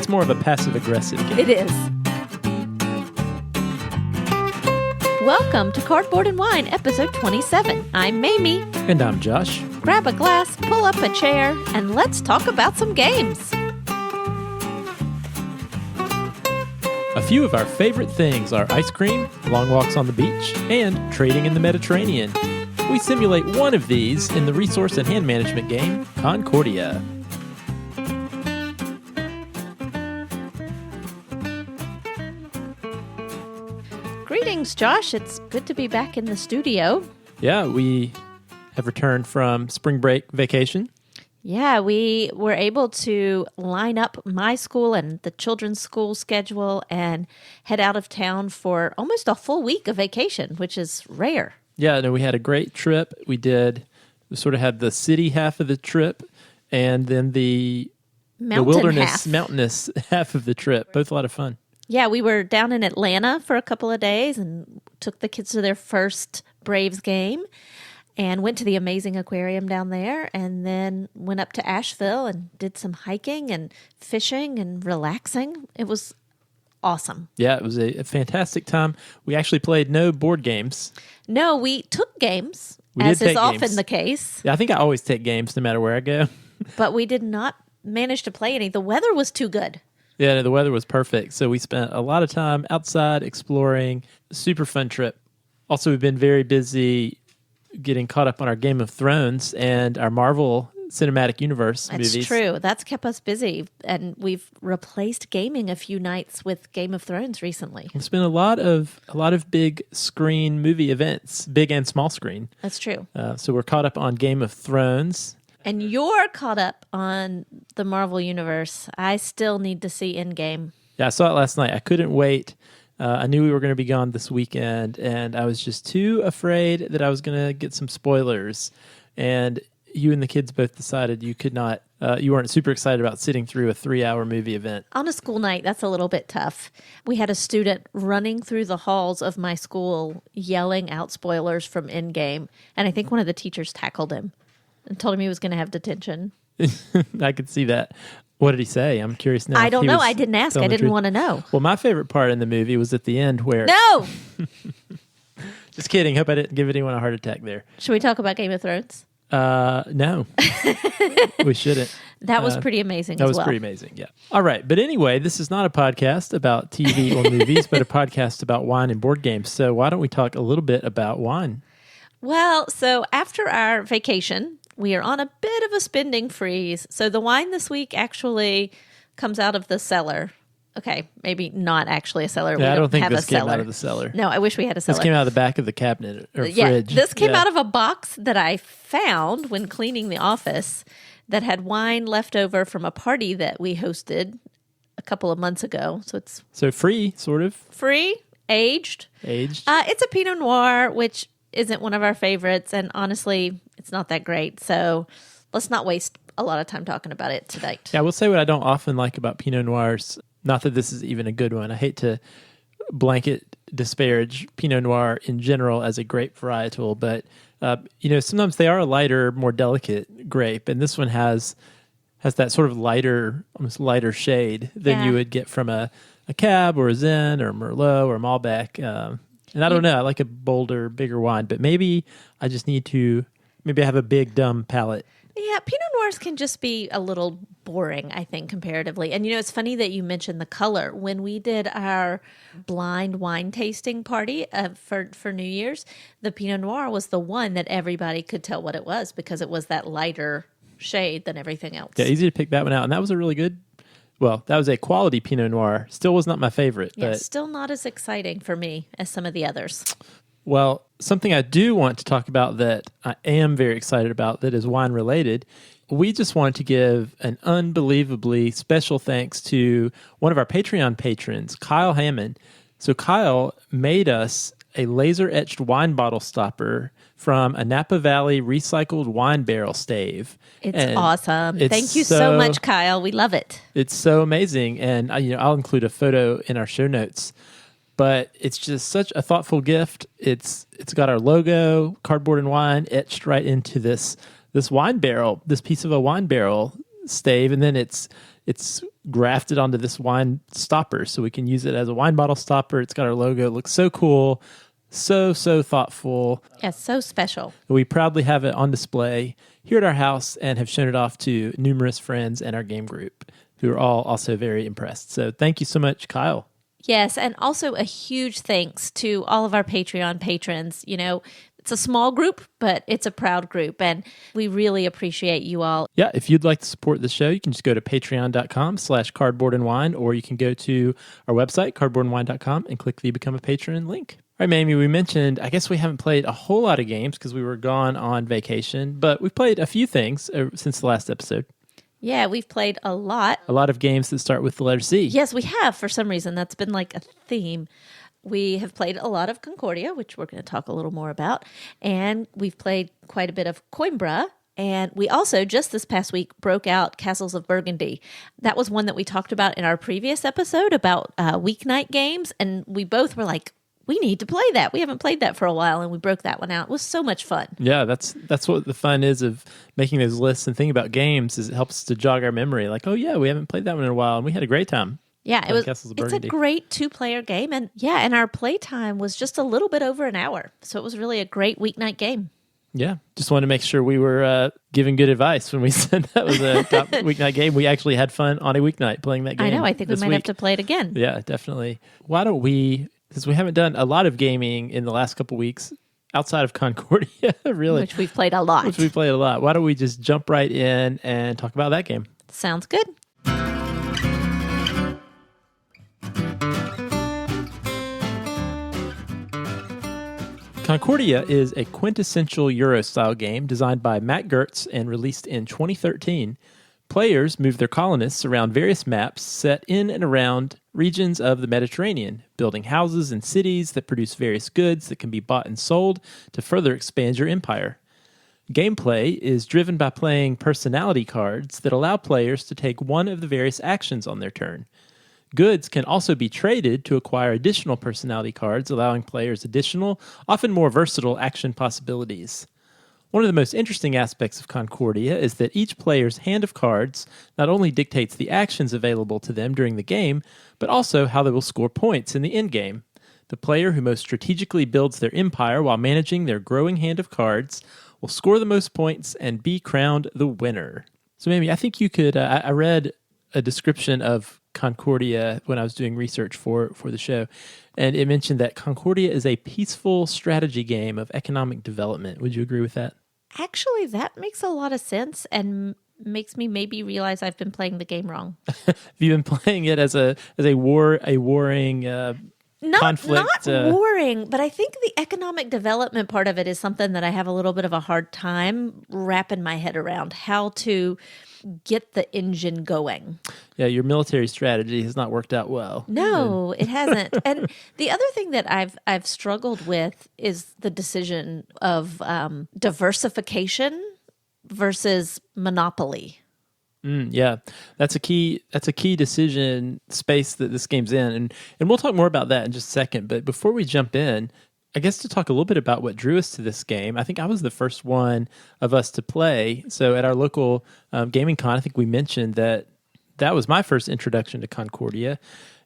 It's more of a passive-aggressive game. It is. Welcome to Cardboard and Wine, episode 27. I'm Mamie. And I'm Josh. Grab a glass, pull up a chair, and let's talk about some games. A few of our favorite things are ice cream, long walks on the beach, and trading in the Mediterranean. We simulate one of these in the resource and hand management game, Concordia. Greetings, Josh. It's good to be back in the studio. Yeah, we have returned from spring break vacation. Yeah, we were able to line up my school and the children's school schedule and head out of town for almost a full week of vacation, which is rare. Yeah, no, we had a great trip. We sort of had the city half of the trip and then the wilderness, mountainous half of the trip. Both a lot of fun. Yeah, we were down in Atlanta for a couple of days and took the kids to their first Braves game and went to the amazing aquarium down there and then went up to Asheville and did some hiking and fishing and relaxing. It was awesome. Yeah, it was a fantastic time. We actually played no board games. No, we took games, We as did is take often games. the case, Yeah, I think I always take games no matter where I go. but we did not manage to play any. The weather was too good. Yeah, no, the weather was perfect. So we spent a lot of time outside exploring. Super fun trip. Also, we've been very busy getting caught up on our Game of Thrones and our Marvel Cinematic Universe movies. That's true. That's kept us busy. And we've replaced gaming a few nights with Game of Thrones recently. There's been a lot of big screen movie events, big and small screen. That's true. So we're caught up on Game of Thrones. And you're caught up on the Marvel Universe. I still need to see Endgame. Yeah, I saw it last night. I couldn't wait. I knew we were going to be gone this weekend, and I was just too afraid that I was going to get some spoilers. And you and the kids both decided you could not, you weren't super excited about sitting through a 3-hour movie event. On a school night, that's a little bit tough. We had a student running through the halls of my school yelling out spoilers from Endgame, and I think one of the teachers tackled him and told him he was going to have detention. I could see that. What did he say? I'm curious now. I don't know. I didn't ask. I didn't want to know. Well, my favorite part in the movie was at the end where... No! Just kidding. Hope I didn't give anyone a heart attack there. Should we talk about Game of Thrones? No. We shouldn't. That was pretty amazing That as was well. pretty amazing, yeah. All right, but anyway, this is not a podcast about TV or movies, but a podcast about wine and board games. So why don't we talk a little bit about wine? Well, so after our vacation, we are on a bit of a spending freeze. So the wine this week actually comes out of the cellar. Okay, maybe not actually a cellar. Yeah, I don't think have this a came cellar. out of the cellar. No, I wish we had a cellar. This came out of the back of the cabinet or fridge. This came out of a box that I found when cleaning the office that had wine left over from a party that we hosted a couple of months ago. So it's So free, sort of. free, aged. Aged. It's a Pinot Noir, which isn't one of our favorites, and honestly, it's not that great. So let's not waste a lot of time talking about it tonight. Yeah, I will say what I don't often like about Pinot Noirs. Not that this is even a good one. I hate to blanket disparage Pinot Noir in general as a grape varietal, but sometimes they are a lighter, more delicate grape, and this one has that sort of lighter, almost lighter shade than you would get from a Cab or a Zin or Merlot or Malbec. And I don't know, I like a bolder, bigger wine, but maybe I just need to, maybe I have a big, dumb palate. Yeah, Pinot Noirs can just be a little boring, I think, comparatively. And, it's funny that you mentioned the color. When we did our blind wine tasting party for New Year's, the Pinot Noir was the one that everybody could tell what it was because it was that lighter shade than everything else. Yeah, easy to pick that one out. And that was a really good, that was a quality Pinot Noir. Still was not my favorite. Yeah, but still not as exciting for me as some of the others. Well, something I do want to talk about that I am very excited about that is wine related. We just wanted to give an unbelievably special thanks to one of our Patreon patrons, Kyle Hammond. So Kyle made us a laser-etched wine bottle stopper from a Napa Valley recycled wine barrel stave. It's awesome. Thank you so much, Kyle. We love it. It's so amazing. And I'll include a photo in our show notes. But it's just such a thoughtful gift. It's got our logo, Cardboard and Wine, etched right into this wine barrel, this piece of a wine barrel stave, and then it's it's grafted onto this wine stopper, so we can use it as a wine bottle stopper. It's got our logo. It looks so cool, so thoughtful. Yeah, so special. We proudly have it on display here at our house and have shown it off to numerous friends and our game group, who are all also very impressed. So thank you so much, Kyle. Yes, and also a huge thanks to all of our Patreon patrons. It's a small group, but it's a proud group, and we really appreciate you all. Yeah, if you'd like to support the show, you can just go to patreon.com/cardboardandwine, or you can go to our website, cardboardandwine.com, and click the Become a Patron link. All right, Mamie, we mentioned, I guess we haven't played a whole lot of games because we were gone on vacation, but we've played a few things since the last episode. Yeah, we've played a lot. A lot of games that start with the letter C. Yes, we have. For some reason, that's been like a theme. We have played a lot of Concordia, which we're going to talk a little more about. And we've played quite a bit of Coimbra. And we also, just this past week, broke out Castles of Burgundy. That was one that we talked about in our previous episode about weeknight games. And we both were like, we need to play that. We haven't played that for a while, and we broke that one out. It was so much fun. Yeah, that's what the fun is of making those lists and thinking about games, is it helps us to jog our memory. Like, oh yeah, we haven't played that one in a while, and we had a great time. Yeah, it's a great 2-player game, and our play time was just a little bit over an hour. So it was really a great weeknight game. Yeah, just wanted to make sure we were giving good advice when we said that was a top weeknight game. We actually had fun on a weeknight playing that game. I know, I think we might have to play it again. Yeah, definitely. Why don't we, because we haven't done a lot of gaming in the last couple weeks, outside of Concordia, really. Which we've played a lot. Why don't we just jump right in and talk about that game? Sounds good. Concordia is a quintessential Euro-style game designed by Matt Gertz and released in 2013. Players move their colonists around various maps set in and around regions of the Mediterranean, building houses and cities that produce various goods that can be bought and sold to further expand your empire. Gameplay is driven by playing personality cards that allow players to take one of the various actions on their turn. Goods can also be traded to acquire additional personality cards, allowing players additional, often more versatile action possibilities. One of the most interesting aspects of Concordia is that each player's hand of cards not only dictates the actions available to them during the game, but also how they will score points in the endgame. The player who most strategically builds their empire while managing their growing hand of cards will score the most points and be crowned the winner. So maybe I think you could, I read a description of Concordia when I was doing research for the show, and it mentioned that Concordia is a peaceful strategy game of economic development. Would you agree with that? Actually, that makes a lot of sense and makes me maybe realize I've been playing the game wrong. Have you been playing it as a warring conflict? Not warring, but I think the economic development part of it is something that I have a little bit of a hard time wrapping my head around, how to get the engine going. Yeah, your military strategy has not worked out well. No, it hasn't. And the other thing that I've struggled with is the decision of diversification versus monopoly. Yeah, that's a key decision space that this game's in, and we'll talk more about that in just a second. But before we jump in, I guess to talk a little bit about what drew us to this game, I think I was the first one of us to play. So at our local gaming con, I think we mentioned that was my first introduction to Concordia.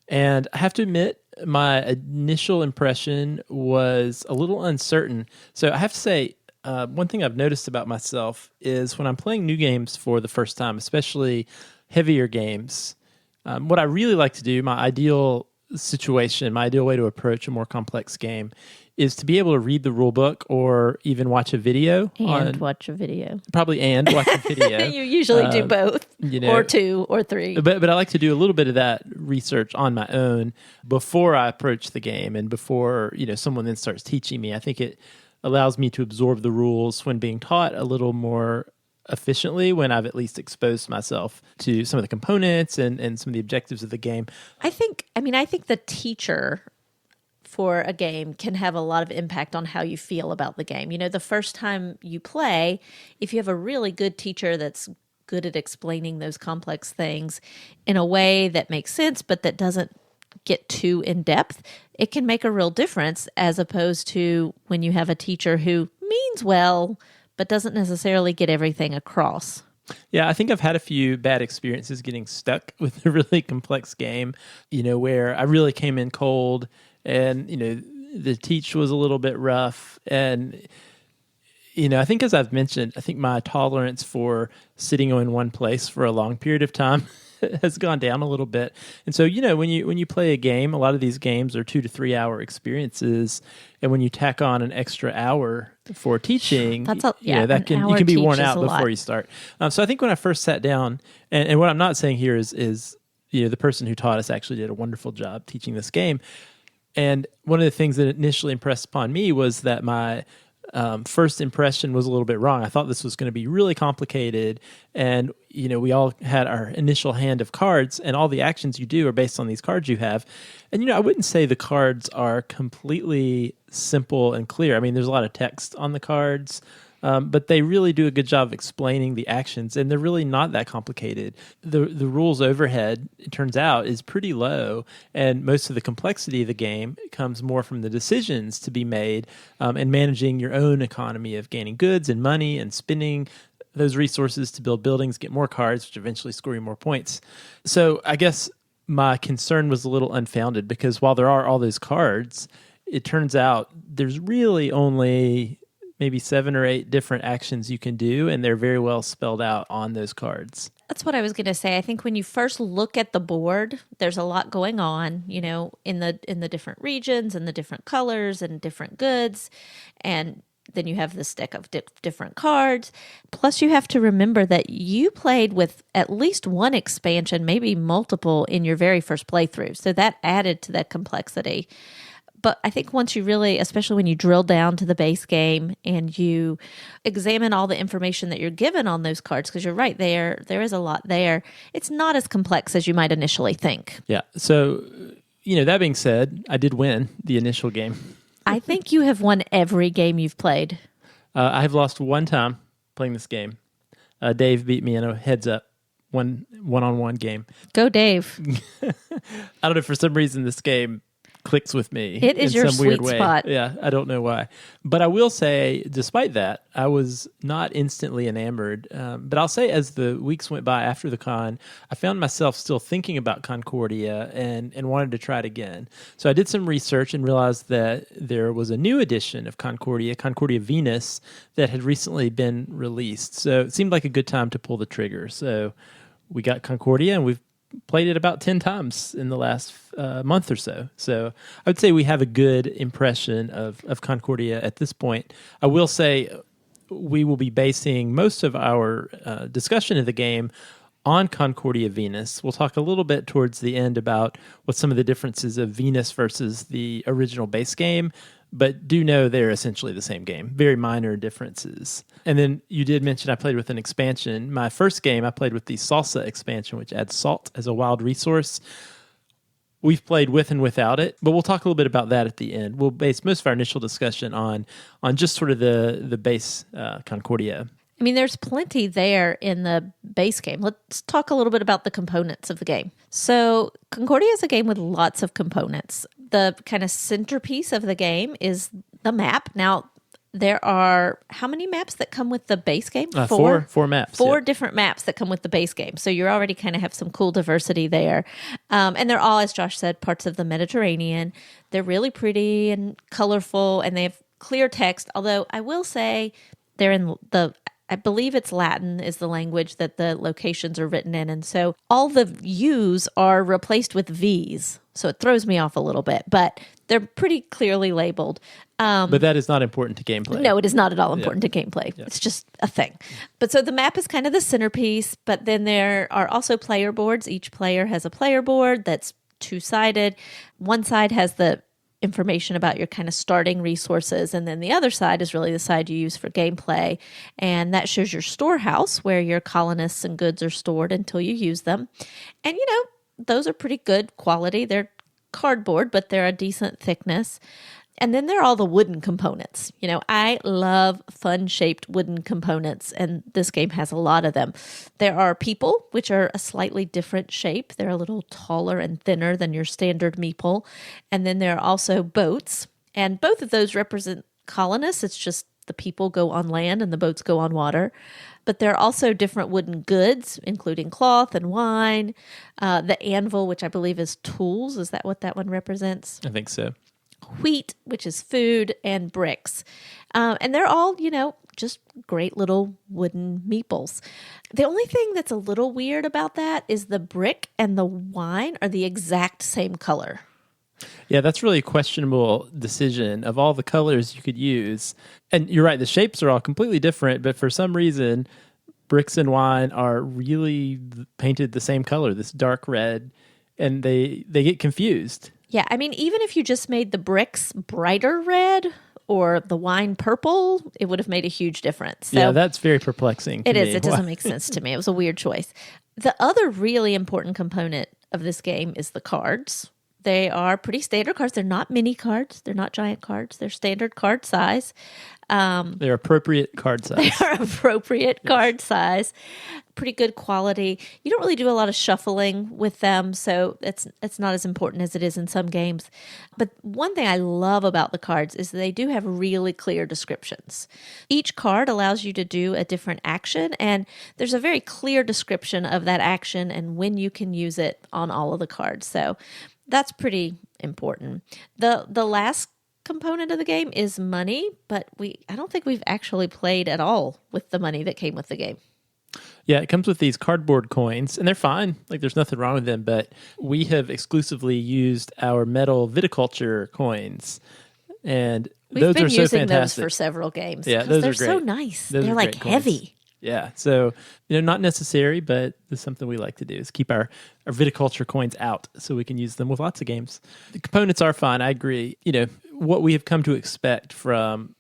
And I have to admit, my initial impression was a little uncertain. So I have to say, one thing I've noticed about myself is when I'm playing new games for the first time, especially heavier games, what I really like to do, my ideal situation, my ideal way to approach a more complex game is to be able to read the rule book or even watch a video. Watch a video. Probably and watch a video. You usually do both, or 2 or 3. But I like to do a little bit of that research on my own before I approach the game and before someone then starts teaching me. I think it allows me to absorb the rules when being taught a little more efficiently when I've at least exposed myself to some of the components and some of the objectives of the game. I think the teacher for a game can have a lot of impact on how you feel about the game. The first time you play, if you have a really good teacher that's good at explaining those complex things in a way that makes sense, but that doesn't get too in depth, it can make a real difference, as opposed to when you have a teacher who means well, but doesn't necessarily get everything across. Yeah, I think I've had a few bad experiences getting stuck with a really complex game, where I really came in cold and, the teach was a little bit rough. And, I think as I've mentioned, I think my tolerance for sitting in one place for a long period of time has gone down a little bit. And so, when you play a game, a lot of these games are 2 to 3 hour experiences. And when you tack on an extra hour for teaching, That's you can be worn out before you start. So I think when I first sat down, and what I'm not saying here is the person who taught us actually did a wonderful job teaching this game. And one of the things that initially impressed upon me was that my first impression was a little bit wrong. I thought this was going to be really complicated, and we all had our initial hand of cards, and all the actions you do are based on these cards you have. And I wouldn't say the cards are completely simple and clear. I mean, there's a lot of text on the cards, but they really do a good job of explaining the actions, and they're really not that complicated. The rules overhead, it turns out, is pretty low, and most of the complexity of the game comes more from the decisions to be made and managing your own economy of gaining goods and money and spending those resources to build buildings, get more cards, which eventually score you more points. So I guess my concern was a little unfounded, because while there are all those cards, it turns out there's really only maybe 7 or 8 different actions you can do, and they're very well spelled out on those cards. That's what I was going to say. I think when you first look at the board, there's a lot going on, in the different regions and the different colors and different goods, and then you have the stick of different cards. Plus, you have to remember that you played with at least one expansion, maybe multiple, in your very first playthrough. So that added to that complexity. But I think once you really, especially when you drill down to the base game and you examine all the information that you're given on those cards, because you're right, there is a lot there, it's not as complex as you might initially think. Yeah. So, that being said, I did win the initial game. I think you have won every game you've played. I have lost one time playing this game. Dave beat me in a heads-up one-on-one game. Go, Dave. I don't know, for some reason this game clicks with me. It is in your some weird sweet way. spot. Yeah, I don't know why. But I will say, despite that, I was not instantly enamored. But I'll say as the weeks went by after the con, I found myself still thinking about Concordia and wanted to try it again. So I did some research and realized that there was a new edition of Concordia Venus, that had recently been released. So it seemed like a good time to pull the trigger. So we got Concordia, and we've played it about 10 times in the last month or so. So I would say we have a good impression of Concordia at this point. I will say we will be basing most of our discussion of the game on Concordia Venus. We'll talk a little bit towards the end about what some of the differences of Venus versus the original base game, but do know they're essentially the same game. Very minor differences. And then you did mention I played with an expansion. My first game, I played with the Salsa expansion, which adds salt as a wild resource. We've played with and without it, but we'll talk a little bit about that at the end. We'll base most of our initial discussion on just sort of the base Concordia. I mean, there's plenty there in the base game. Let's talk a little bit about the components of the game. So Concordia is a game with lots of components. The kind of centerpiece of the game is the map. Now, there are how many maps that come with the base game? Four maps. Four different maps that come with the base game. So you already kind of have some cool diversity there. And they're all, as Josh said, parts of the Mediterranean. They're really pretty and colorful, and they have clear text. Although I will say they're in I believe it's Latin is the language that the locations are written in. And so all the U's are replaced with V's. So it throws me off a little bit, but they're pretty clearly labeled. But that is not important to gameplay. No, it is not at all important to gameplay. Yeah. It's just a thing. But so the map is kind of the centerpiece, but then there are also player boards. Each player has a player board that's two-sided. One side has the information about your kind of starting resources, and then the other side is really the side you use for gameplay, and that shows your storehouse where your colonists and goods are stored until you use them. And those are pretty good quality. They're cardboard, but they're a decent thickness. And then there are all the wooden components. I love fun-shaped wooden components, and this game has a lot of them. There are people, which are a slightly different shape. They're a little taller and thinner than your standard meeple. And then there are also boats, and both of those represent colonists. It's just the people go on land and the boats go on water. But there are also different wooden goods, including cloth and wine. The anvil, which I believe is tools. Is that what that one represents? I think so. Wheat, which is food, and bricks. And they're all, just great little wooden meeples. The only thing that's a little weird about that is the brick and the wine are the exact same color. Yeah, that's really a questionable decision of all the colors you could use. And you're right, the shapes are all completely different, but for some reason, bricks and wine are really painted the same color, this dark red, and they get confused. Yeah, I mean, even if you just made the bricks brighter red or the wine purple, it would have made a huge difference. So yeah, that's very perplexing to it me. is. It doesn't make sense to me. It was a weird choice. The other really important component of this game is the cards. They are pretty standard cards. They're not mini cards. They're not giant cards. They're standard card size. They're appropriate card size. They are appropriate card size. Pretty good quality. You don't really do a lot of shuffling with them, so it's not as important as it is in some games. But one thing I love about the cards is they do have really clear descriptions. Each card allows you to do a different action, and there's a very clear description of that action and when you can use it on all of the cards. So that's pretty important. The last component of the game is money, but I don't think we've actually played at all with the money that came with the game. Yeah, it comes with these cardboard coins, and they're fine. Like, there's nothing wrong with them, but we have exclusively used our metal viticulture coins, and those are so fantastic. We've been using those for several games. Yeah, those they're are great. so nice. Those they're are like great coins. heavy. Yeah, so not necessary, but it's something we like to do is keep our viticulture coins out so we can use them with lots of games. The components are fine. I agree. What we have come to expect from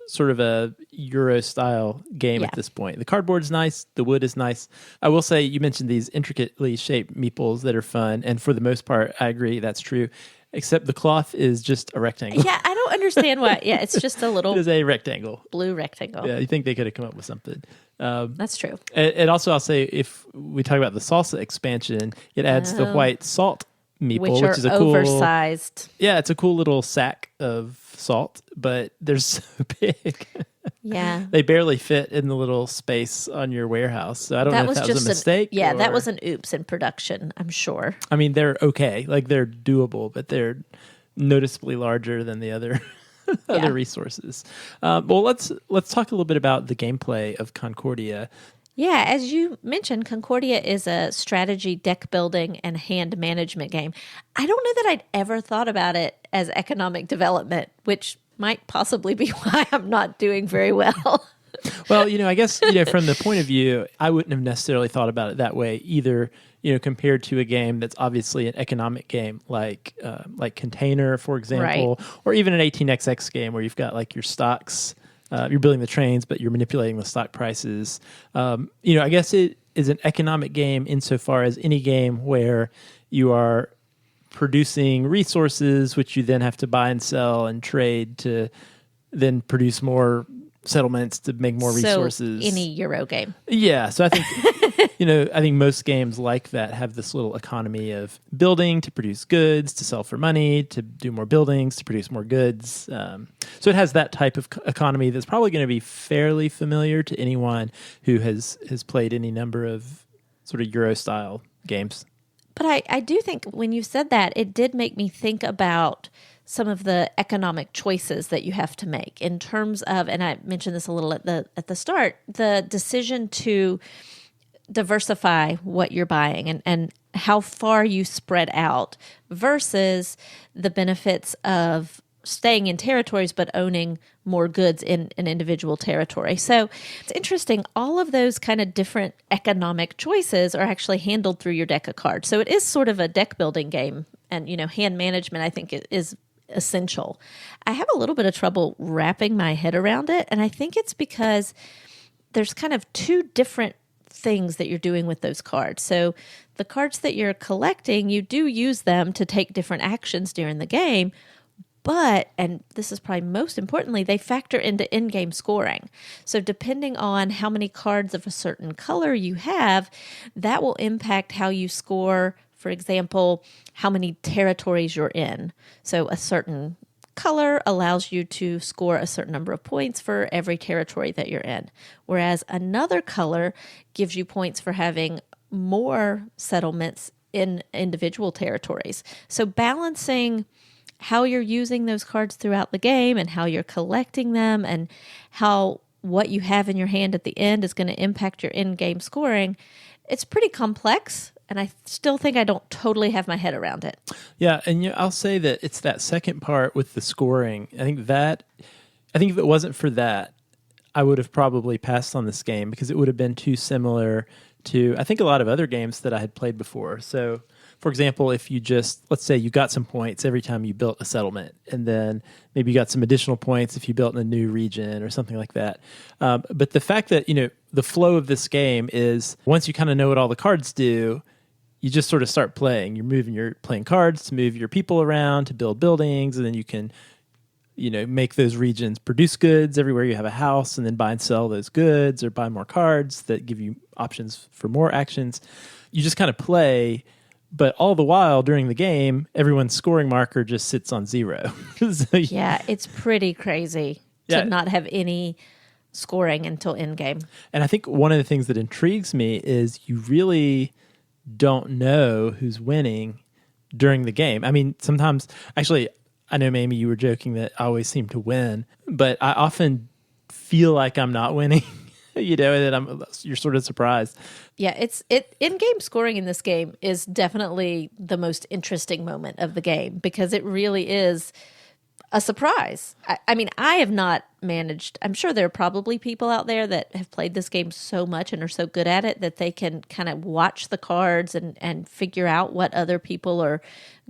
sort of a Euro style game at this point. The cardboard is nice. The wood is nice. I will say, you mentioned these intricately shaped meeples that are fun, and for the most part, I agree that's true. Except the cloth is just a rectangle. Yeah, I don't understand why. Yeah, it's just a little It is a rectangle. blue rectangle. Yeah, you think they could have come up with something. That's true. And also, I'll say, if we talk about the salsa expansion, it adds the white salt meeple, which is a cool, oversized. Yeah, it's a cool little sack of salt, but they're so big. Yeah. They barely fit in the little space on your warehouse. So I don't know if that was a mistake. That was an oops in production, I'm sure. I mean, they're okay. Like, they're doable, but they're noticeably larger than the other other resources. Well, let's talk a little bit about the gameplay of Concordia. Yeah, as you mentioned, Concordia is a strategy, deck building, and hand management game. I don't know that I'd ever thought about it as economic development, which might possibly be why I'm not doing very well. Well, I guess, from the point of view, I wouldn't have necessarily thought about it that way either, compared to a game that's obviously an economic game like Container, for example, or even an 18xx game where you've got like your stocks. You're building the trains, but you're manipulating the stock prices. I guess it is an economic game insofar as any game where you are producing resources, which you then have to buy and sell and trade to then produce more settlements to make more resources. So any Euro game. Yeah. So I think, I think most games like that have this little economy of building to produce goods, to sell for money, to do more buildings, to produce more goods. So it has that type of economy that's probably going to be fairly familiar to anyone who has played any number of sort of Euro style games. But I do think when you said that, it did make me think about some of the economic choices that you have to make in terms of, and I mentioned this a little at the start, the decision to diversify what you're buying and how far you spread out versus the benefits of staying in territories but owning more goods in an individual territory. So it's interesting. All of those kind of different economic choices are actually handled through your deck of cards. So it is sort of a deck building game, and hand management I think is essential. I have a little bit of trouble wrapping my head around it, and I think it's because there's kind of two different things that you're doing with those cards. So the cards that you're collecting, you do use them to take different actions during the game, but, and this is probably most importantly, they factor into in-game scoring. So depending on how many cards of a certain color you have, that will impact how you score. For example, how many territories you're in. So a certain color allows you to score a certain number of points for every territory that you're in, whereas another color gives you points for having more settlements in individual territories. So balancing how you're using those cards throughout the game and how you're collecting them and how what you have in your hand at the end is going to impact your in-game scoring, it's pretty complex. And I still think I don't totally have my head around it. Yeah, and I'll say that it's that second part with the scoring. I think if it wasn't for that, I would have probably passed on this game because it would have been too similar to, I think, a lot of other games that I had played before. So, for example, if you just, let's say you got some points every time you built a settlement, and then maybe you got some additional points if you built in a new region or something like that. But the fact that, the flow of this game is once you kind of know what all the cards do, you just sort of start playing. You're playing cards to move your people around, to build buildings, and then you can, make those regions produce goods everywhere you have a house, and then buy and sell those goods or buy more cards that give you options for more actions. You just kind of play, but all the while during the game, everyone's scoring marker just sits on 0. Yeah, it's pretty crazy to not have any scoring until end game. And I think one of the things that intrigues me is you really don't know who's winning during the game. I mean, sometimes, actually, I know, Mamie, you were joking that I always seem to win, but I often feel like I'm not winning, and that you're sort of surprised. Yeah, in-game scoring in this game is definitely the most interesting moment of the game because it really is a surprise. I mean, I have not managed, I'm sure there are probably people out there that have played this game so much and are so good at it that they can kind of watch the cards and figure out what other people are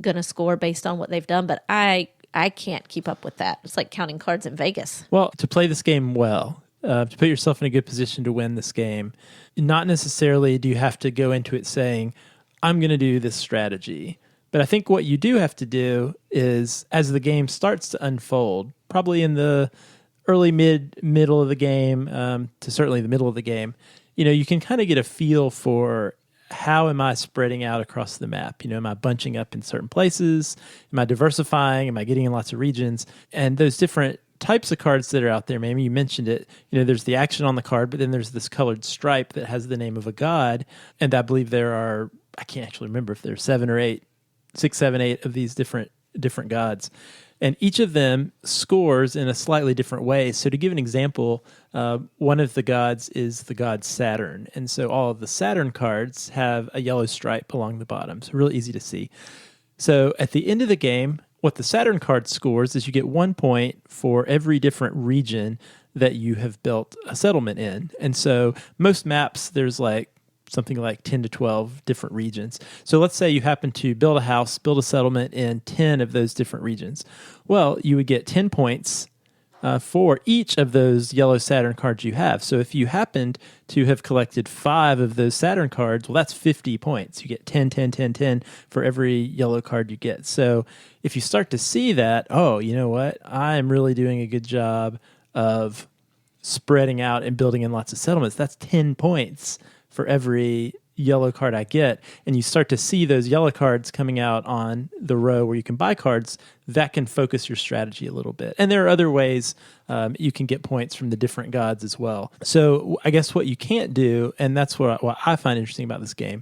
going to score based on what they've done. But I can't keep up with that. It's like counting cards in Vegas. Well, to play this game well, to put yourself in a good position to win this game, not necessarily do you have to go into it saying, I'm going to do this strategy. But I think what you do have to do is, as the game starts to unfold, probably in the early middle of the game to certainly the middle of the game, you can kind of get a feel for how am I spreading out across the map? Am I bunching up in certain places? Am I diversifying? Am I getting in lots of regions? And those different types of cards that are out there, maybe you mentioned it, there's the action on the card, but then there's this colored stripe that has the name of a god. And I believe there are, I can't actually remember if there's 6, 7, 8 of these different gods. And each of them scores in a slightly different way. So to give an example, one of the gods is the god Saturn. And so all of the Saturn cards have a yellow stripe along the bottom. So really easy to see. So at the end of the game, what the Saturn card scores is you get 1 point for every different region that you have built a settlement in. And so most maps, there's something like 10 to 12 different regions. So let's say you happen to build a house, build a settlement in 10 of those different regions. Well, you would get 10 points for each of those yellow Saturn cards you have. So if you happened to have collected 5 of those Saturn cards, well, that's 50 points. You get 10, 10, 10, 10 for every yellow card you get. So if you start to see that, oh, you know what? I'm really doing a good job of spreading out and building in lots of settlements. That's 10 points for every yellow card I get, and you start to see those yellow cards coming out on the row where you can buy cards, that can focus your strategy a little bit. And there are other ways you can get points from the different gods as well. So I guess what you can't do, and that's what I find interesting about this game,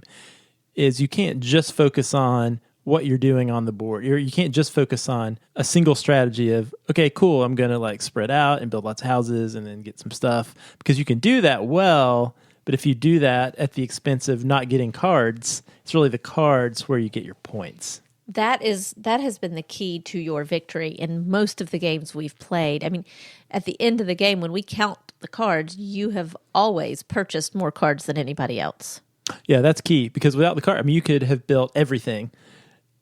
is you can't just focus on what you're doing on the board. You can't just focus on a single strategy of, okay, cool, I'm going to spread out and build lots of houses and then get some stuff, because you can do that well. But if you do that at the expense of not getting cards, it's really the cards where you get your points. That has been the key to your victory in most of the games we've played. I mean, at the end of the game, when we count the cards, you have always purchased more cards than anybody else. Yeah, that's key, because without the card, you could have built everything.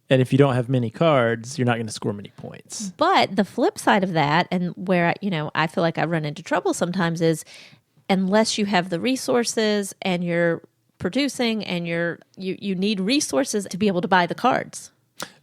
And if you don't have many cards, you're not going to score many points. But the flip side of that, and where I feel like I run into trouble sometimes, is unless you have the resources and you're producing and you need resources to be able to buy the cards.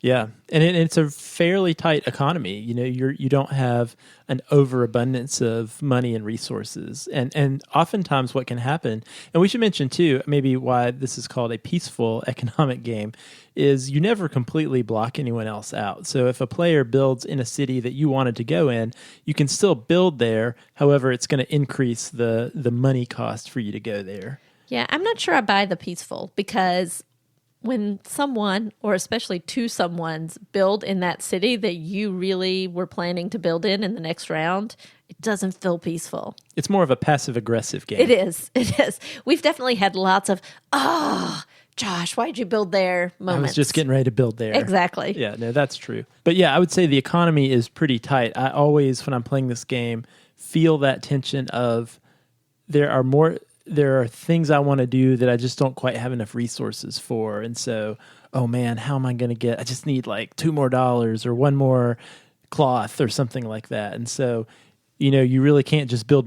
Yeah, and it's a fairly tight economy. You don't have an overabundance of money and resources, and oftentimes what can happen, and we should mention too, maybe why this is called a peaceful economic game, is you never completely block anyone else out. So if a player builds in a city that you wanted to go in, you can still build there. However, it's going to increase the money cost for you to go there. Yeah, I'm not sure I buy the peaceful, because when someone, or especially two someones, build in that city that you really were planning to build in the next round, it doesn't feel peaceful. It's more of a passive-aggressive game. It is. It is. We've definitely had lots of, Josh, why'd you build there moments. I was just getting ready to build there. Exactly. Yeah, no, that's true. But yeah, I would say the economy is pretty tight. I always, when I'm playing this game, feel that tension of there are things I want to do that I just don't quite have enough resources for. And so, oh man, how am I going to I just need like $2 more or one more cloth or something like that. And so, you really can't just build,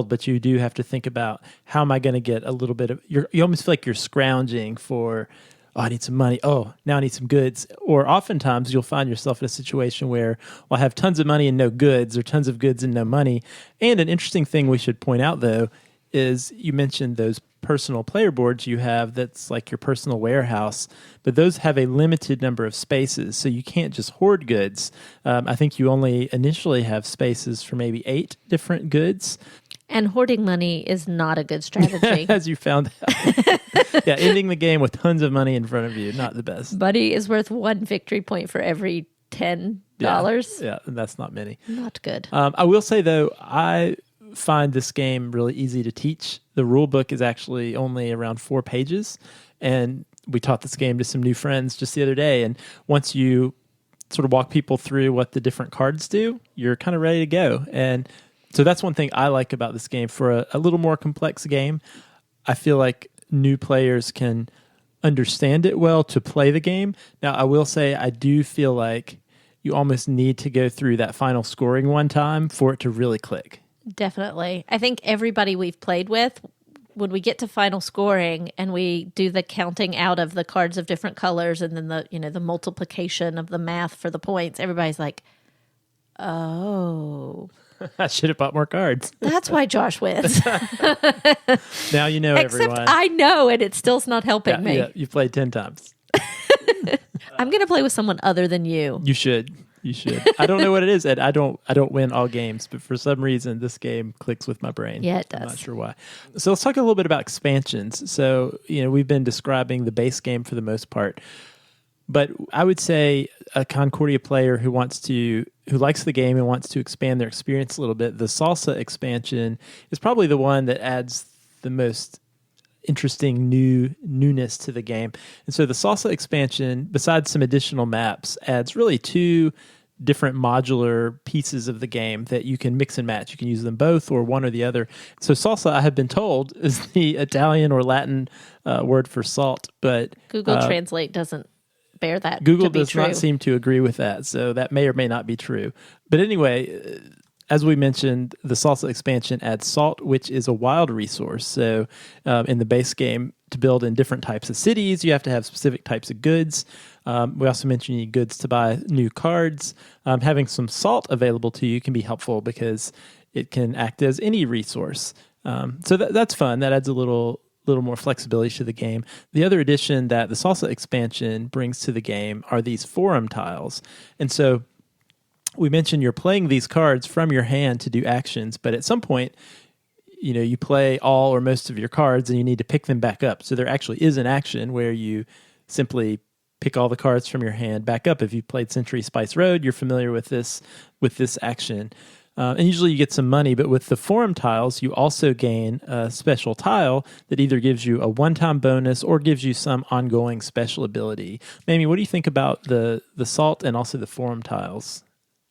but you do have to think about how am I going to get a little bit of, you almost feel like you're scrounging for, I need some money. Oh, now I need some goods. Or oftentimes you'll find yourself in a situation where, I have tons of money and no goods, or tons of goods and no money. And an interesting thing we should point out though, is you mentioned those personal player boards you have that's like your personal warehouse, but those have a limited number of spaces, so you can't just hoard goods. I think you only initially have spaces for maybe 8 different goods. And hoarding money is not a good strategy. As you found out. Yeah, ending the game with tons of money in front of you, not the best. Money is worth 1 victory point for every $10. Yeah, and that's not many. Not good. I will say, though, I find this game really easy to teach. The rule book is actually only around 4 pages, and we taught this game to some new friends just the other day, and once you sort of walk people through what the different cards do, you're kind of ready to go. And so that's one thing I like about this game. For a little more complex game, I feel like new players can understand it well to play the game. Now, I will say I do feel like you almost need to go through that final scoring one time for it to really click. Definitely. I think everybody we've played with, when we get to final scoring and we do the counting out of the cards of different colors and then the multiplication of the math for the points, everybody's like, oh, I should have bought more cards. That's why Josh wins. Now you know, Except everyone. I know, and it still's not helping me. Yeah, you've played 10 times. I'm going to play with someone other than you. You should. I don't know what it is, Ed. I don't win all games, but for some reason this game clicks with my brain. Yeah, it does. I'm not sure why. So let's talk a little bit about expansions. So, we've been describing the base game for the most part, but I would say a Concordia player who likes the game and wants to expand their experience a little bit, the Salsa expansion is probably the one that adds the most interesting newness to the game. And so the Salsa expansion, besides some additional maps, adds really 2 different modular pieces of the game that you can mix and match. You can use them both or one or the other. So Salsa, I have been told, is the Italian or Latin word for salt, but Google Translate doesn't bear that Google to be does true. not seem to agree with that, so that may or may not be true. But anyway, as we mentioned, the Salsa expansion adds salt, which is a wild resource. So in the base game, to build in different types of cities, you have to have specific types of goods. We also mentioned you need goods to buy new cards. Having some salt available to you can be helpful because it can act as any resource. So that's fun. That adds a little more flexibility to the game. The other addition that the Salsa expansion brings to the game are these forum tiles. And so we mentioned you're playing these cards from your hand to do actions, but at some point, you play all or most of your cards and you need to pick them back up. So there actually is an action where you simply pick all the cards from your hand back up. If you played Century Spice Road, you're familiar with this action. And usually you get some money, but with the forum tiles, you also gain a special tile that either gives you a one-time bonus or gives you some ongoing special ability. Mamie, what do you think about the salt and also the forum tiles?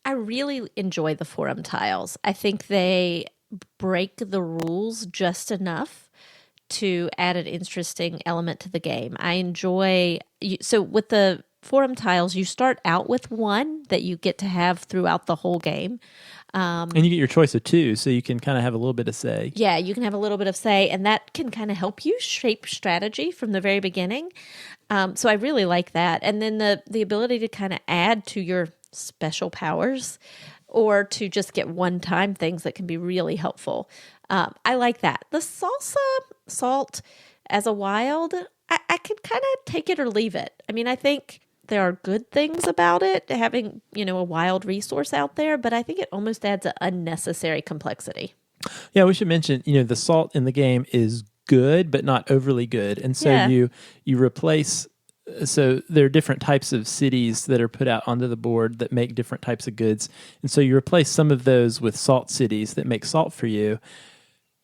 I really enjoy the forum tiles. I think they break the rules just enough to add an interesting element to the game. I enjoy... So with the forum tiles, you start out with one that you get to have throughout the whole game. And you get your choice of two, so you can kind of have a little bit of say. Yeah, you can have a little bit of say, and that can kind of help you shape strategy from the very beginning. So I really like that. And then the ability to kind of add to your special powers or to just get one-time things that can be really helpful. I like that. The salsa salt as a wild, I could kind of take it or leave it. I mean, I think there are good things about it, having, a wild resource out there, but I think it almost adds an unnecessary complexity. Yeah, we should mention, the salt in the game is good, but not overly good. And so Yeah. you replace, so there are different types of cities that are put out onto the board that make different types of goods. And so you replace some of those with salt cities that make salt for you.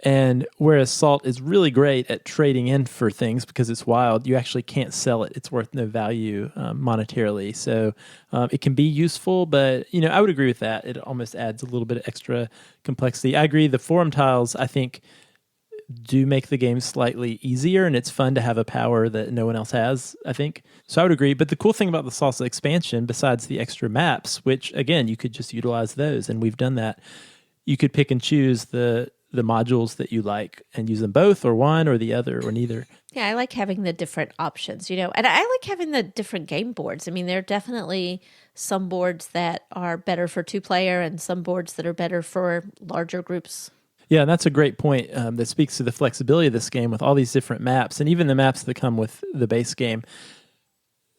And whereas salt is really great at trading in for things because it's wild, you actually can't sell it. It's worth no value monetarily. So it can be useful, but, I would agree with that. It almost adds a little bit of extra complexity. I agree. The forum tiles, I think, do make the game slightly easier, and it's fun to have a power that no one else has, I think. So I would agree. But the cool thing about the Salsa expansion, besides the extra maps, which, again, you could just utilize those, and we've done that, you could pick and choose the modules that you like and use them both or one or the other or neither. Yeah, I like having the different options, and I like having the different game boards. I mean, there are definitely some boards that are better for two-player and some boards that are better for larger groups. Yeah, and that's a great point that speaks to the flexibility of this game with all these different maps, and even the maps that come with the base game.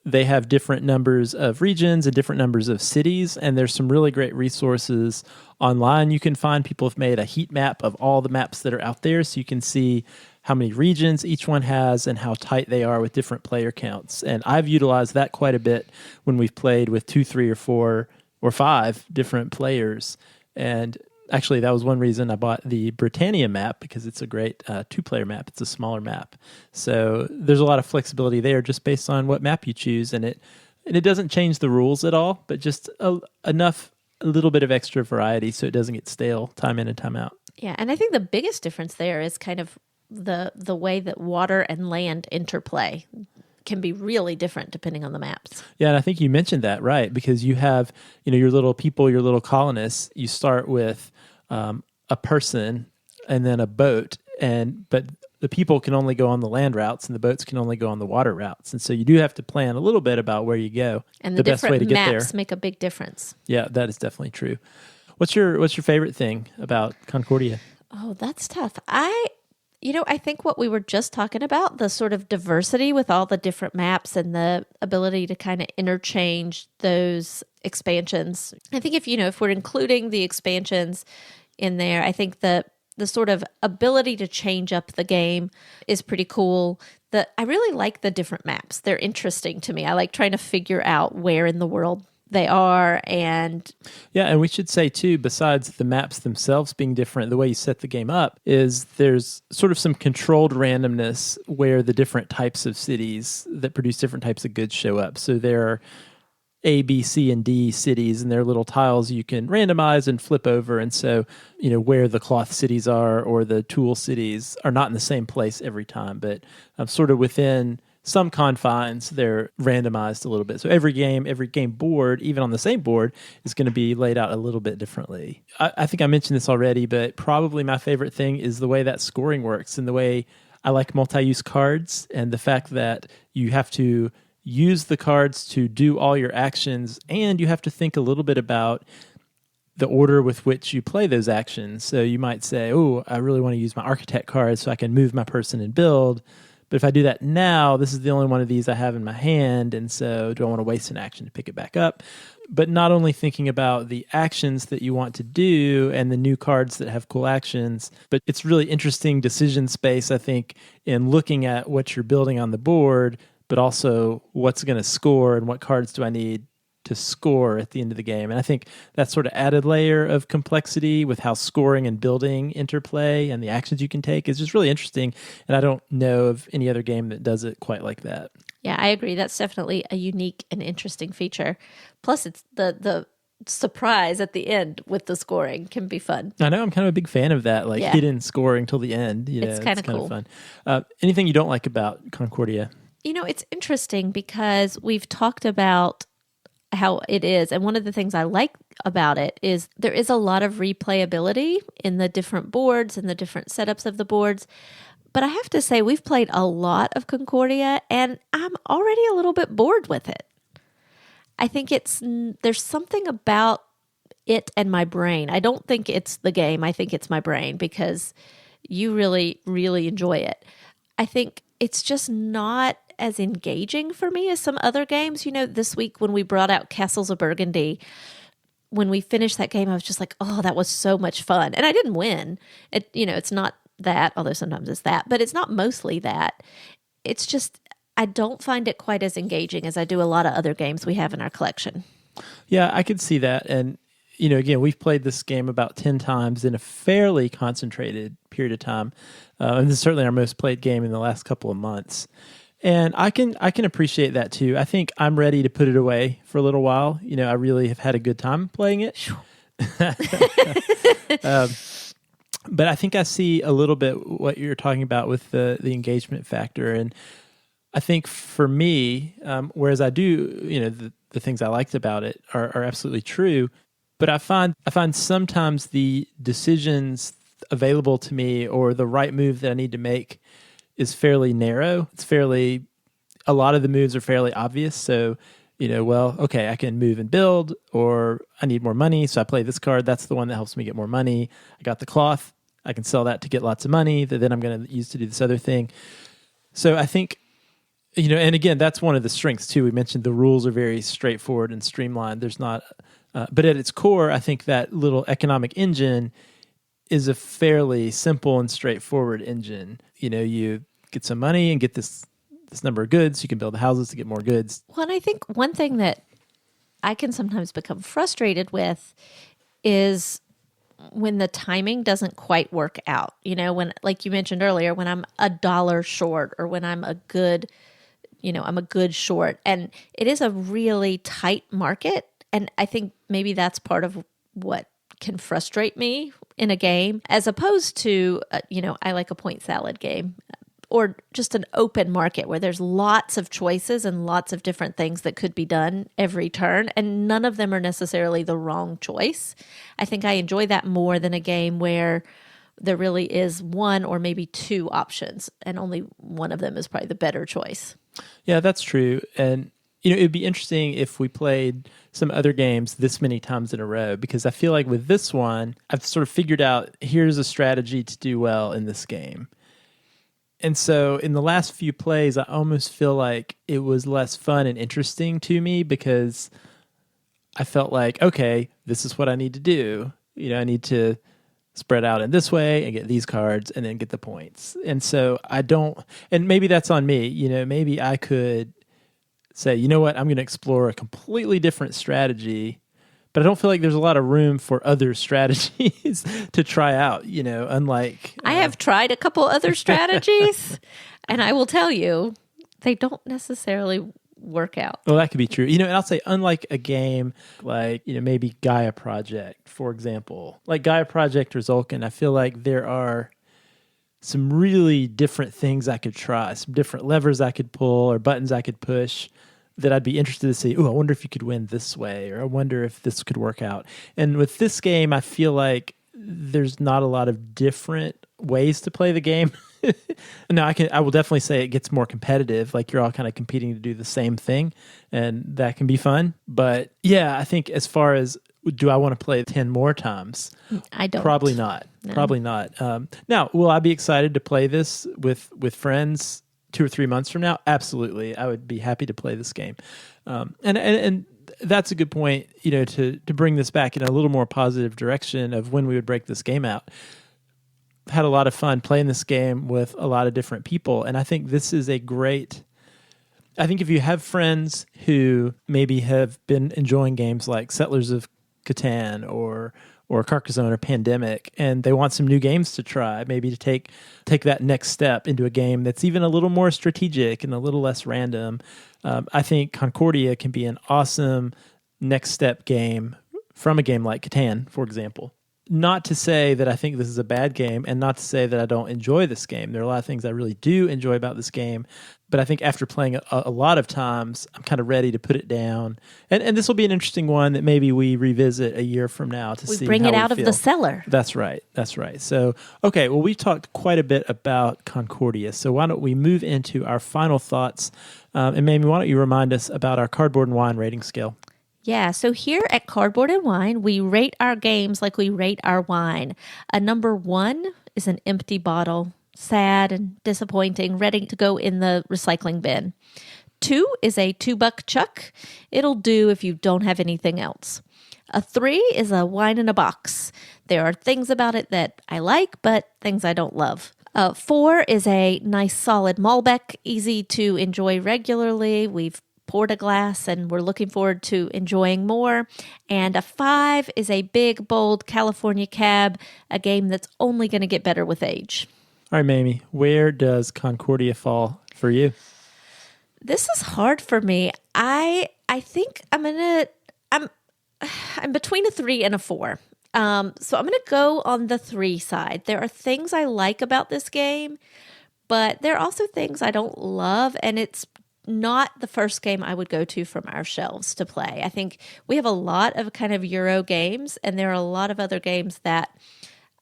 They have different numbers of regions and different numbers of cities, and there's some really great resources online. You can find people have made a heat map of all the maps that are out there, so you can see how many regions each one has and how tight they are with different player counts. And I've utilized that quite a bit when we've played with 2, 3, or 4, or 5 different players. And actually, that was one reason I bought the Britannia map, because it's a great two-player map. It's a smaller map. So there's a lot of flexibility there just based on what map you choose. And it doesn't change the rules at all, but just enough, a little bit of extra variety so it doesn't get stale time in and time out. Yeah, and I think the biggest difference there is kind of the way that water and land interplay can be really different depending on the maps. Yeah, and I think you mentioned that, right? Because you have, your little people, your little colonists. You start with a person and then a boat, but the people can only go on the land routes and the boats can only go on the water routes. And so you do have to plan a little bit about where you go. And the best way to different get there. maps make a big difference. Yeah, that is definitely true. What's your favorite thing about Concordia? Oh, that's tough. I think what we were just talking about, the sort of diversity with all the different maps and the ability to kind of interchange those expansions. I think if we're including the expansions in there, I think the sort of ability to change up the game is pretty cool. I really like the different maps. They're interesting to me. I like trying to figure out where in the world they are. And we should say too, besides the maps themselves being different, the way you set the game up is there's sort of some controlled randomness where the different types of cities that produce different types of goods show up. So there are A, B, C, and D cities, and their little tiles you can randomize and flip over. And so, where the cloth cities are or the tool cities are not in the same place every time, but sort of within some confines, they're randomized a little bit. So every game board, even on the same board, is going to be laid out a little bit differently. I think I mentioned this already, but probably my favorite thing is the way that scoring works and the way I like multi-use cards and the fact that you have to use the cards to do all your actions, and you have to think a little bit about the order with which you play those actions. So you might say, oh, I really want to use my architect card so I can move my person and build. But if I do that now, this is the only one of these I have in my hand, and so do I want to waste an action to pick it back up? But not only thinking about the actions that you want to do and the new cards that have cool actions, but it's really interesting decision space, I think, in looking at what you're building on the board, but also what's going to score and what cards do I need to score at the end of the game. And I think that sort of added layer of complexity with how scoring and building interplay and the actions you can take is just really interesting. And I don't know of any other game that does it quite like that. Yeah, I agree. That's definitely a unique and interesting feature. Plus, it's the surprise at the end with the scoring can be fun. I know. I'm kind of a big fan of that, hidden scoring till the end. It's kind of cool. Fun. Anything you don't like about Concordia? It's interesting because we've talked about how it is. And one of the things I like about it is there is a lot of replayability in the different boards and the different setups of the boards. But I have to say, we've played a lot of Concordia, and I'm already a little bit bored with it. I think there's something about it and my brain. I don't think it's the game. I think it's my brain, because you really, really enjoy it. I think it's just not as engaging for me as some other games. This week when we brought out Castles of Burgundy, when we finished that game, I was just like, oh, that was so much fun. And I didn't win. It's not that, although sometimes it's that, but it's not mostly that. It's just, I don't find it quite as engaging as I do a lot of other games we have in our collection. Yeah, I could see that. And, again, we've played this game about 10 times in a fairly concentrated period of time. And this is certainly our most played game in the last couple of months. And I can appreciate that too. I think I'm ready to put it away for a little while. I really have had a good time playing it. But I think I see a little bit what you're talking about with the engagement factor. And I think for me, whereas I do, the things I liked about it are absolutely true. But I find sometimes the decisions available to me or the right move that I need to make is fairly narrow. A lot of the moves are fairly obvious. So, okay, I can move and build, or I need more money, so I play this card. That's the one that helps me get more money. I got the cloth. I can sell that to get lots of money that then I'm going to use to do this other thing. So I think, and again, that's one of the strengths too. We mentioned the rules are very straightforward and streamlined. There's not, but at its core, I think that little economic engine is a fairly simple and straightforward engine. You get some money and get this number of goods. You can build houses to get more goods. Well, and I think one thing that I can sometimes become frustrated with is when the timing doesn't quite work out. When, like you mentioned earlier, when I'm $1 short, or when I'm a good short, and it is a really tight market. And I think maybe that's part of what can frustrate me in a game, as opposed to, I like a point salad game, or just an open market where there's lots of choices and lots of different things that could be done every turn, and none of them are necessarily the wrong choice. I think I enjoy that more than a game where there really is one or maybe two options, and only one of them is probably the better choice. Yeah, that's true. And, it'd be interesting if we played some other games this many times in a row, because I feel like with this one, I've sort of figured out, here's a strategy to do well in this game. And so in the last few plays, I almost feel like it was less fun and interesting to me, because I felt like, okay, this is what I need to do. I need to spread out in this way and get these cards and then get the points. And so and maybe that's on me. Maybe I could say, you know what, I'm going to explore a completely different strategy, but I don't feel like there's a lot of room for other strategies to try out, unlike... I have tried a couple other strategies, and I will tell you, they don't necessarily work out. Well, that could be true. And I'll say, unlike a game like, maybe Gaia Project, for example, like Gaia Project or Zulkin, I feel like there are some really different things I could try, some different levers I could pull or buttons I could push that I'd be interested to see, I wonder if you could win this way, or I wonder if this could work out. And with this game, I feel like there's not a lot of different ways to play the game. No, I will definitely say it gets more competitive, like you're all kind of competing to do the same thing, and that can be fun. But yeah, I think as far as, do I want to play 10 more times? I don't. Probably not. No. Probably not. Now, will I be excited to play this with friends 2 or 3 months from now? Absolutely. I would be happy to play this game. And that's a good point, to bring this back in a little more positive direction of when we would break this game out. I've had a lot of fun playing this game with a lot of different people. And I think this is I think if you have friends who maybe have been enjoying games like Settlers of Catan or Carcassonne or Pandemic, and they want some new games to try, maybe to take that next step into a game that's even a little more strategic and a little less random, I think Concordia can be an awesome next step game from a game like Catan, for example. not to say that I think this is a bad game and not to say that I don't enjoy this game. There are a lot of things I really do enjoy about this game, but I think after playing a lot of times, I'm kind of ready to put it down. And this will be an interesting one that maybe we revisit a year from now to see bring how it we out of feel. the cellar. That's right. So, okay, well, we've talked quite a bit about Concordia, so why don't we move into our final thoughts? And Mamie, why don't you remind us about our Cardboard and Wine rating scale? Yeah, so here at Cardboard and Wine, we rate our games like we rate our wine. A number 1 is an empty bottle, sad and disappointing, ready to go in the recycling bin. 2 is a $2 chuck. It'll do if you don't have anything else. A 3 is a wine in a box. There are things about it that I like, but things I don't love. 4 is a nice solid Malbec, easy to enjoy regularly. We've poured a glass and we're looking forward to enjoying more. And a 5 is a big, bold California cab, a game that's only going to get better with age. All right, Mamie, where does Concordia fall for you? This is hard for me. I think I'm between a 3 and a 4. So I'm going to go on the 3 side. There are things I like about this game, but there are also things I don't love, and it's not the first game I would go to from our shelves to play. I think we have a lot of kind of Euro games, and there are a lot of other games that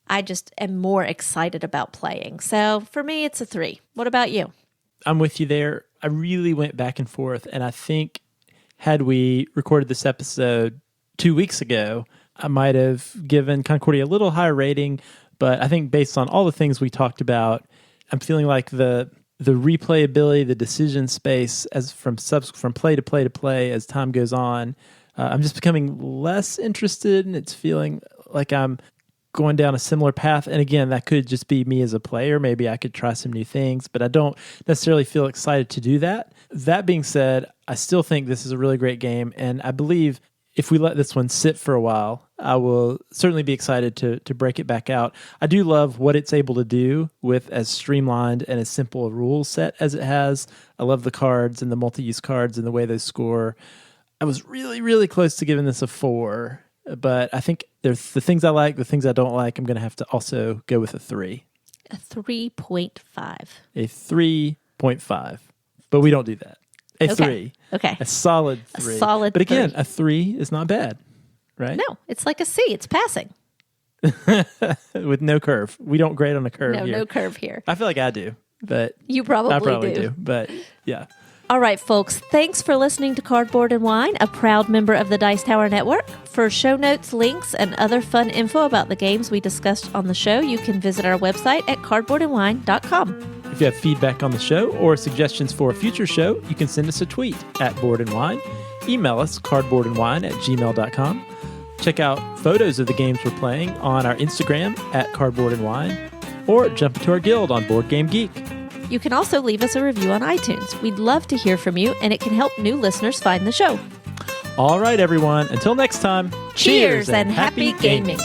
I just am more excited about playing. So for me, it's a 3. What about you? I'm with you there. I really went back and forth, and I think had we recorded this episode 2 weeks ago, I might have given Concordia a little higher rating, but I think based on all the things we talked about, I'm feeling like the replayability, the decision space as from play to play to play as time goes on, I'm just becoming less interested, and it's feeling like I'm going down a similar path. And again, that could just be me as a player. Maybe I could try some new things, but I don't necessarily feel excited to do that. That being said, I still think this is a really great game, and I believe if we let this one sit for a while, I will certainly be excited to break it back out. I do love what it's able to do with as streamlined and as simple a rule set as it has. I love the cards and the multi-use cards and the way they score. I was really, really close to giving this a 4, but I think there's the things I like, the things I don't like. I'm going to have to also go with a 3. A 3.5. A 3.5. But we don't do that. A Okay. 3. Okay. A solid 3. A solid But again, 3. a 3 is not bad, right? No, it's like a C. It's passing. With no curve. We don't grade on a curve here. No curve here. I feel like I do, but You probably I probably do. do. But yeah. All right, folks, thanks for listening to Cardboard and Wine, a proud member of the Dice Tower Network. For show notes, links, and other fun info about the games we discussed on the show, you can visit our website at cardboardandwine.com. If you have feedback on the show or suggestions for a future show, you can send us a tweet at Board and Wine. Email us cardboardandwine@gmail.com. Check out photos of the games we're playing on our Instagram at Cardboard and Wine, or jump into our guild on Board Game Geek. You can also leave us a review on iTunes. We'd love to hear from you, and it can help new listeners find the show. All right, everyone. Until next time, Cheers and happy gaming.